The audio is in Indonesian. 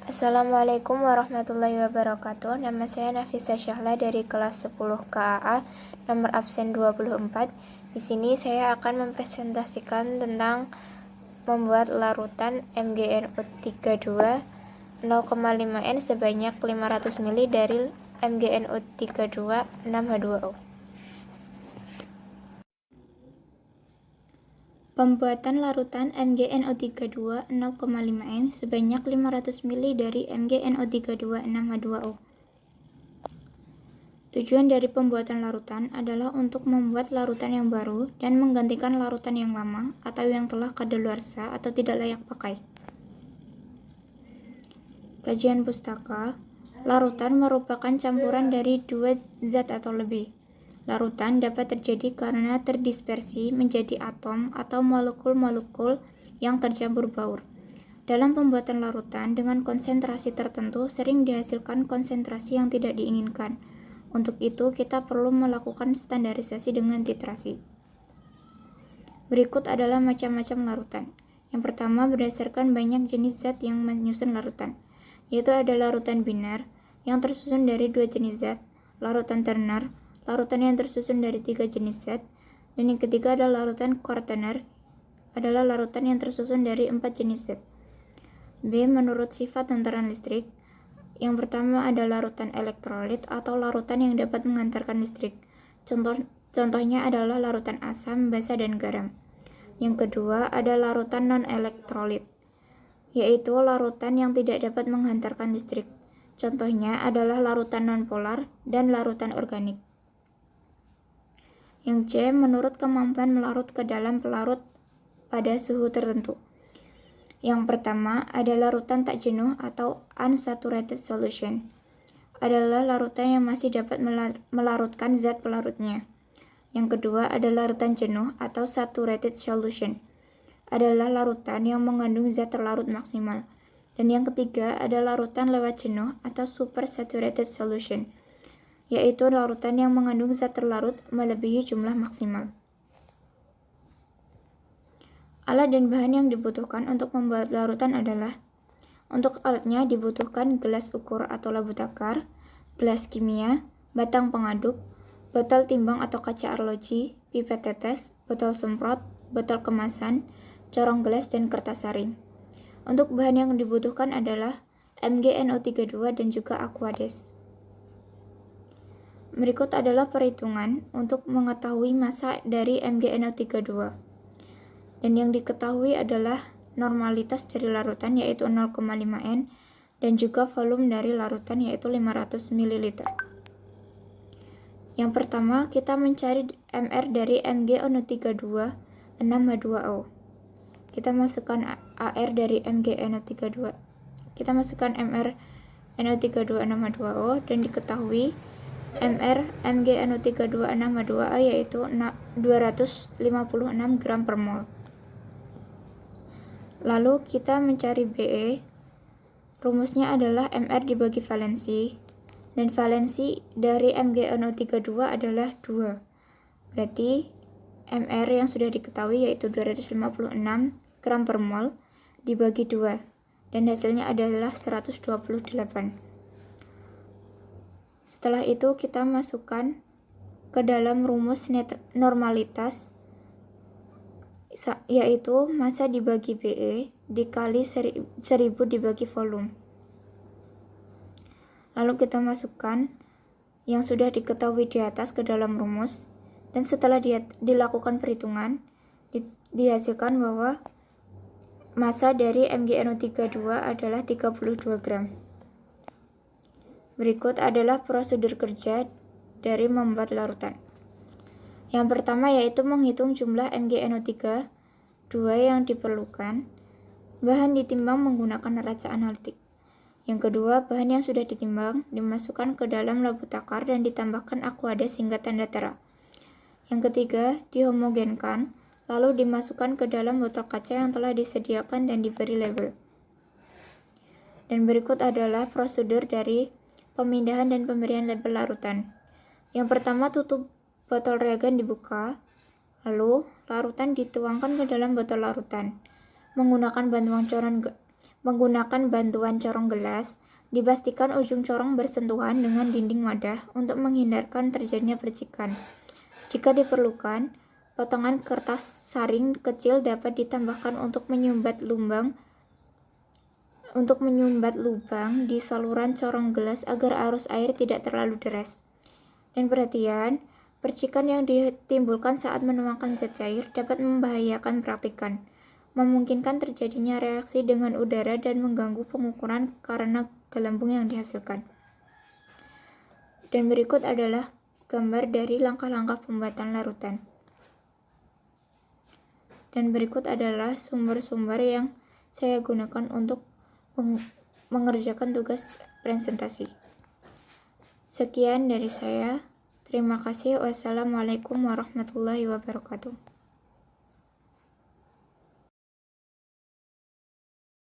Assalamualaikum warahmatullahi wabarakatuh. Nama saya Nafisa Syahla dari kelas 10 KAA, nomor absen 24. Di sini saya akan mempresentasikan tentang membuat larutan MgNO32 0,5 N sebanyak 500 ml dari MgNO32 6H2O. Pembuatan larutan MgNO32 0,5 N sebanyak 500 ml dari MgNO32 6H2O. Tujuan dari pembuatan larutan adalah untuk membuat larutan yang baru dan menggantikan larutan yang lama atau yang telah kadaluarsa atau tidak layak pakai. Kajian pustaka, larutan merupakan campuran dari dua zat atau lebih. Larutan dapat terjadi karena terdispersi menjadi atom atau molekul-molekul yang tercampur baur. Dalam pembuatan larutan dengan konsentrasi tertentu sering dihasilkan konsentrasi yang tidak diinginkan. Untuk itu, kita perlu melakukan standarisasi dengan titrasi. Berikut adalah macam-macam larutan. Yang pertama, berdasarkan banyak jenis zat yang menyusun larutan, yaitu ada larutan biner yang tersusun dari dua jenis zat, larutan terner, larutan yang tersusun dari 3 jenis zat, dan yang ketiga adalah larutan quaterner, adalah larutan yang tersusun dari 4 jenis zat. B. Menurut sifat hantaran listrik, yang pertama ada larutan elektrolit atau larutan yang dapat menghantarkan listrik. Contohnya adalah larutan asam, basa, dan garam. Yang kedua ada larutan non-elektrolit, yaitu larutan yang tidak dapat menghantarkan listrik. Contohnya adalah larutan nonpolar dan larutan organik. Yang C. Menurut kemampuan melarut ke dalam pelarut pada suhu tertentu. Yang pertama ada larutan tak jenuh atau unsaturated solution. Adalah larutan yang masih dapat melarutkan zat pelarutnya. Yang kedua ada larutan jenuh atau saturated solution. Adalah larutan yang mengandung zat terlarut maksimal. Dan yang ketiga ada larutan lewat jenuh atau supersaturated solution, yaitu larutan yang mengandung zat terlarut melebihi jumlah maksimal. Alat dan bahan yang dibutuhkan untuk membuat larutan adalah: untuk alatnya dibutuhkan gelas ukur atau labu takar, gelas kimia, batang pengaduk, botol timbang atau kaca arloji, pipet tetes, botol semprot, botol kemasan, corong gelas, dan kertas saring. Untuk bahan yang dibutuhkan adalah MgNO32 dan juga Aquades. Berikut adalah perhitungan untuk mengetahui massa dari MgNO32. Dan yang diketahui adalah normalitas dari larutan yaitu 0,5 N dan juga volume dari larutan yaitu 500 ml. Yang pertama, kita mencari MR dari MgNO32 6H2O. Kita masukkan AR dari MgNO32. Kita masukkan MR NO32 6H2O dan diketahui MR MgNO32 6H2O yaitu 256 gram per mol. Lalu kita mencari BE. Rumusnya adalah MR dibagi valensi, dan valensi dari MgNO32 adalah 2. Berarti MR yang sudah diketahui yaitu 256 gram per mol dibagi 2, dan hasilnya adalah 128. Setelah itu kita masukkan ke dalam rumus normalitas, yaitu massa dibagi BE dikali 1000 dibagi volume. Lalu kita masukkan yang sudah diketahui di atas ke dalam rumus, dan setelah dilakukan perhitungan dihasilkan bahwa massa dari MgNO32 adalah 32 gram. Berikut adalah prosedur kerja dari membuat larutan. Yang pertama yaitu menghitung jumlah MgNO32 yang diperlukan. Bahan ditimbang menggunakan neraca analitik. Yang kedua, bahan yang sudah ditimbang dimasukkan ke dalam labu takar dan ditambahkan Aquades hingga tanda tera. Yang ketiga, dihomogenkan, lalu dimasukkan ke dalam botol kaca yang telah disediakan dan diberi label. Dan berikut adalah prosedur dari pemindahan dan pemberian label larutan. Yang pertama, tutup botol reagen dibuka, lalu larutan dituangkan ke dalam botol larutan menggunakan Menggunakan bantuan corong gelas, dipastikan ujung corong bersentuhan dengan dinding wadah untuk menghindarkan terjadinya percikan. Jika diperlukan, potongan kertas saring kecil dapat ditambahkan untuk menyumbat lubang di saluran corong gelas agar arus air tidak terlalu deras. Dan perhatian, percikan yang ditimbulkan saat menuangkan zat cair dapat membahayakan praktikan, memungkinkan terjadinya reaksi dengan udara dan mengganggu pengukuran karena gelembung yang dihasilkan. Dan berikut adalah gambar dari langkah-langkah pembuatan larutan. Dan berikut adalah sumber-sumber yang saya gunakan untuk mengerjakan tugas presentasi. Sekian dari saya. Terima kasih. Wassalamualaikum warahmatullahi wabarakatuh.